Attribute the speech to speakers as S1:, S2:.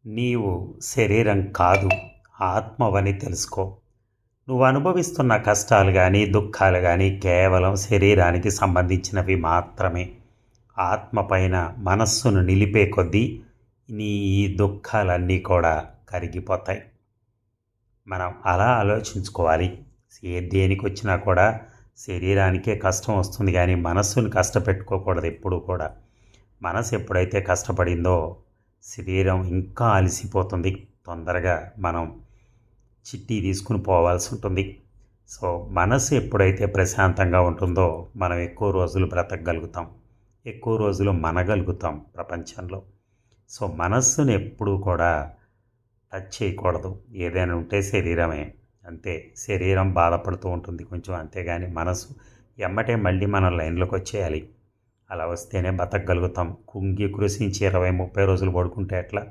S1: నీవు శరీరం కాదు, ఆత్మవని తెలుసుకో. నువ్వు అనుభవిస్తున్న కష్టాలు కానీ దుఃఖాలు కానీ కేవలం శరీరానికి సంబంధించినవి మాత్రమే. ఆత్మ పైన మనస్సును నిలిపే కొద్దీ నీ ఈ దుఃఖాలన్నీ కూడా కరిగిపోతాయి. మనం అలా ఆలోచించుకోవాలి. దేనికి వచ్చినా కూడా శరీరానికే కష్టం వస్తుంది కానీ మనస్సును కష్టపెట్టుకోకూడదు ఎప్పుడూ కూడా. మనసు ఎప్పుడైతే కష్టపడిందో శరీరం ఇంకా అలసిపోతుంది. తొందరగా మనం చిట్టి తీసుకుని పోవాల్సి ఉంటుంది. సో మనసు ఎప్పుడైతే ప్రశాంతంగా ఉంటుందో మనం ఎక్కువ రోజులు బ్రతకగలుగుతాం, ఎక్కువ రోజులు మనగలుగుతాం ప్రపంచంలో. సో మనస్సును ఎప్పుడూ కూడా టచ్ చేయకూడదు. ఏదైనా ఉంటే శరీరమే, అంతే. శరీరం బాధపడుతూ ఉంటుంది కొంచెం, అంతేగాని మనసు ఎమ్మటే మళ్ళీ మనం లైన్లోకి వచ్చేయాలి. అలా వస్తేనే బతకగలుగుతాం. కుంగి కృషించి 20-30 రోజులు పడుకుంటే ఎట్లా?